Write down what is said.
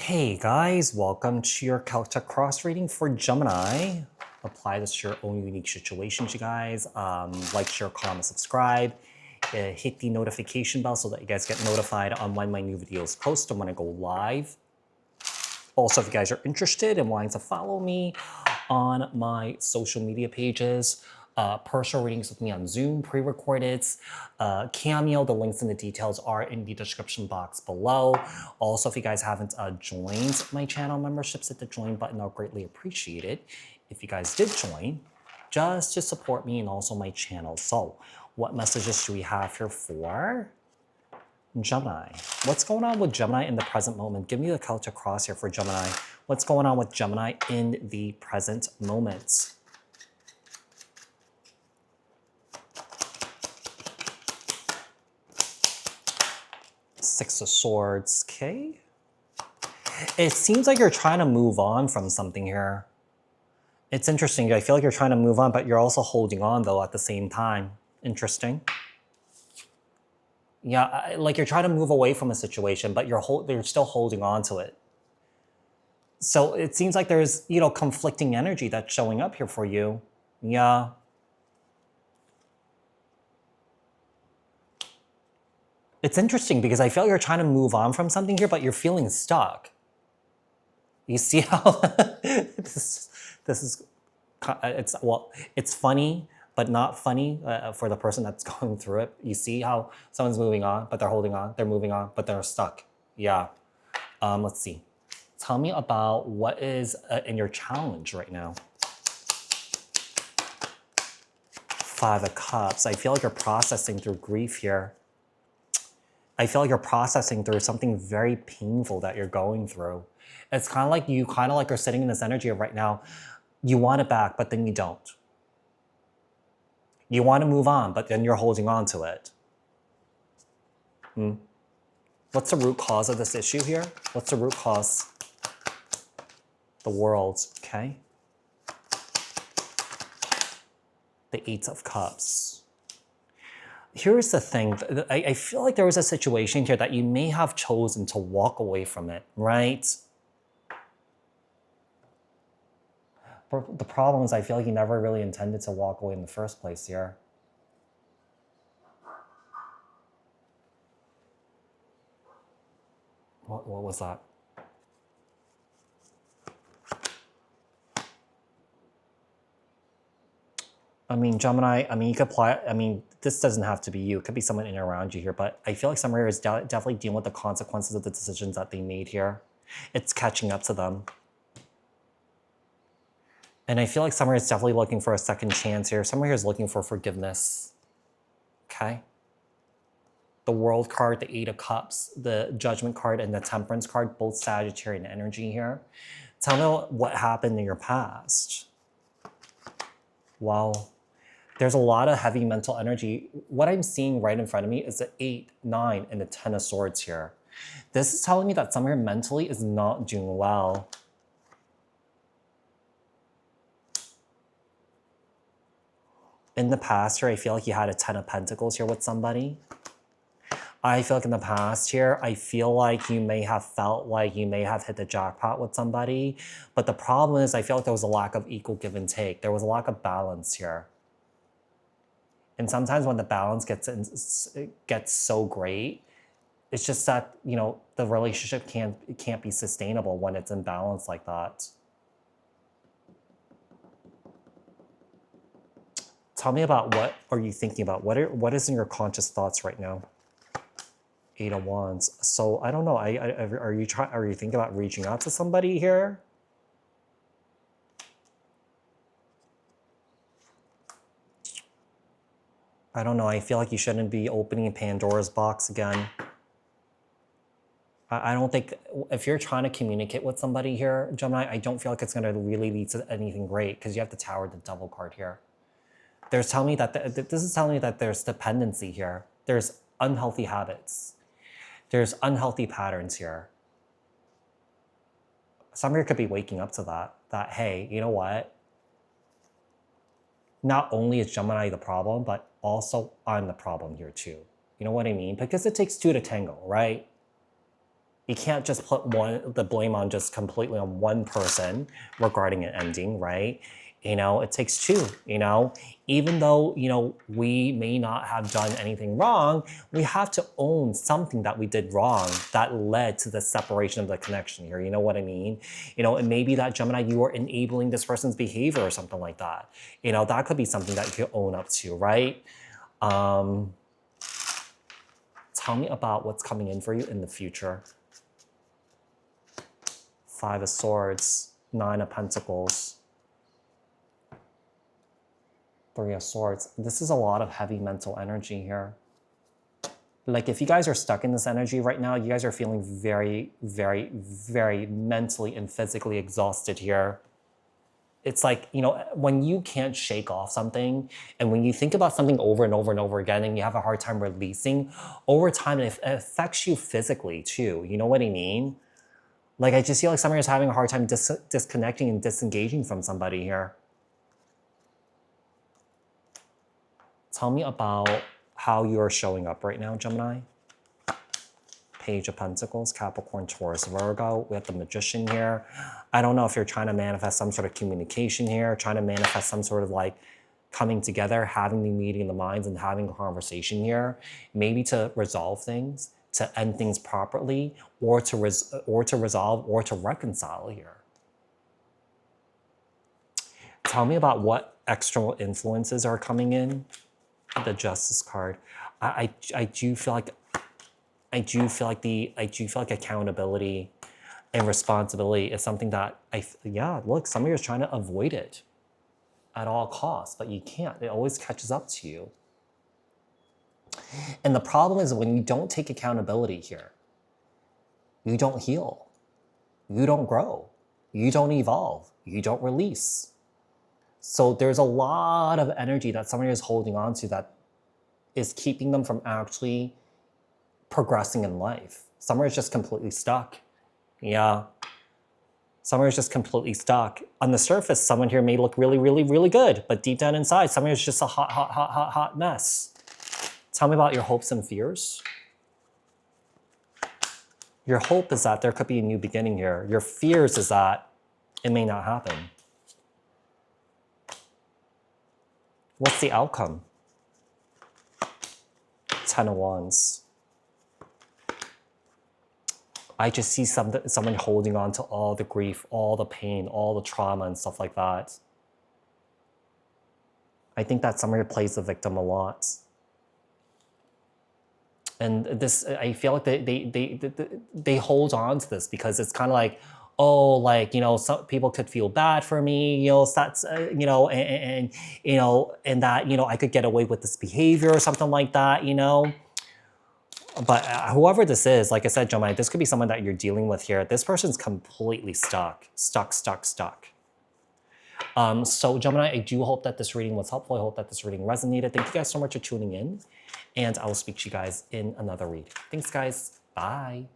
Hey guys, welcome to your Celtic cross reading for Gemini. Apply this to your own unique situations, you guys. Like, share, comment, subscribe. Hit the notification bell so that you guys get notified on when my new videos post and when I go live. Also, if you guys are interested in wanting to follow me on my social media pages, personal readings with me on Zoom, pre-recorded, Cameo, the links and the details are in the description box below. Also, if you guys haven't joined my channel memberships, hit the join button. I'll greatly appreciate it if you guys did join, just to support me and also my channel. So, what messages do we have here for Gemini? What's going on with Gemini in the present moment? Give me the Celtic cross here for Gemini. What's going on with Gemini in the present moment? Six of Swords, okay. It seems like you're trying to move on from something here. It's interesting. I feel like you're trying to move on, but you're also holding on though at the same time. Interesting. Yeah, like you're trying to move away from a situation, but you're still holding on to it. So it seems like there's, conflicting energy that's showing up here for you. Yeah. It's interesting because I feel like you're trying to move on from something here, but you're feeling stuck. You see how this is, it's funny, but not funny for the person that's going through it. You see how someone's moving on, but they're holding on. They're moving on, but they're stuck. Yeah. Let's see. Tell me about what is in your challenge right now. Five of Cups. I feel like you're processing through grief here. I feel like you're processing through something very painful that you're going through. It's kind of like you are sitting in this energy of right now. You want it back, but then you don't. You want to move on, but then you're holding on to it. What's the root cause of this issue here? What's the root cause? The World, okay. The Eight of Cups. Here's the thing. I feel like there was a situation here that you may have chosen to walk away from it, right? But the problem is I feel like you never really intended to walk away in the first place here. What was that? I mean, Gemini, you could apply, this doesn't have to be you. It could be someone in and around you here, but I feel like someone here is definitely dealing with the consequences of the decisions that they made here. It's catching up to them. And I feel like someone is definitely looking for a second chance here. Someone here is looking for forgiveness. Okay? The World card, the Eight of Cups, the Judgment card, and the Temperance card, both Sagittarian energy here. Tell me what happened in your past. Wow. There's a lot of heavy mental energy. What I'm seeing right in front of me is the 8, 9, and the 10 of Swords here. This is telling me that someone here mentally is not doing well. In the past here, I feel like you had a 10 of Pentacles here with somebody. I feel like in the past here, I feel like you may have felt like you may have hit the jackpot with somebody. But the problem is I feel like there was a lack of equal give and take. There was a lack of balance here. And sometimes when the balance gets so great, it's just that, the relationship can't be sustainable when it's imbalanced like that. Tell me about what are you thinking about? What is in your conscious thoughts right now? Eight of Wands. So I don't know. Are you thinking about reaching out to somebody here? I don't know. I feel like you shouldn't be opening Pandora's box again. I don't think, if you're trying to communicate with somebody here, Gemini, I don't feel like it's going to really lead to anything great because you have the Tower, the Devil card here. This is telling me that there's dependency here. There's unhealthy habits. There's unhealthy patterns here. Somebody could be waking up to that, hey, you know what? Not only is Gemini the problem, but also I'm the problem here too. You know what I mean? Because it takes two to tango, right? You can't just put the blame on just completely on one person regarding an ending, right? You know, it takes two, you know? Even though, you know, we may not have done anything wrong, we have to own something that we did wrong that led to the separation of the connection here. You know what I mean? You know, it may be that Gemini, you are enabling this person's behavior or something like that. You know, that could be something that you could own up to, right? Tell me about what's coming in for you in the future. 5 of Swords, 9 of Pentacles, 3 of Swords. This is a lot of heavy mental energy here. Like if you guys are stuck in this energy right now, you guys are feeling very, very, very mentally and physically exhausted here. It's like, you know, when you can't shake off something and when you think about something over and over and over again and you have a hard time releasing, over time it affects you physically too. You know what I mean? Like I just feel like somebody is having a hard time disconnecting and disengaging from somebody here. Tell me about how you're showing up right now, Gemini. Page of Pentacles, Capricorn, Taurus, Virgo. We have the Magician here. I don't know if you're trying to manifest some sort of communication here, trying to manifest some sort of like coming together, having the meeting in the minds and having a conversation here, maybe to resolve things, to end things properly, or to resolve or to reconcile here. Tell me about what external influences are coming in. The Justice card. I do feel like accountability and responsibility is something that look, somebody is trying to avoid it at all costs, but you can't. It always catches up to you. And the problem is when you don't take accountability here, you don't heal, you don't grow, you don't evolve, you don't release. So there's a lot of energy that somebody is holding on to that is keeping them from actually progressing in life. Somewhere is just completely stuck. Yeah. Somewhere is just completely stuck. On the surface, someone here may look really, really, really good, but deep down inside, someone is just a hot mess. Tell me about your hopes and fears. Your hope is that there could be a new beginning here. Your fears is that it may not happen. What's the outcome? 10 of Wands. I just see someone holding on to all the grief, all the pain, all the trauma and stuff like that. I think that somebody plays the victim a lot. And this, I feel like they hold on to this because it's kind of like, oh, like, you know, some people could feel bad for me, you know, that's, you know, and that, you know, I could get away with this behavior or something like that, you know. But whoever this is, like I said, Gemini, this could be someone that you're dealing with here. This person's completely stuck. So Gemini, I do hope that this reading was helpful. I hope that this reading resonated. Thank you guys so much for tuning in. And I will speak to you guys in another read. Thanks, guys. Bye.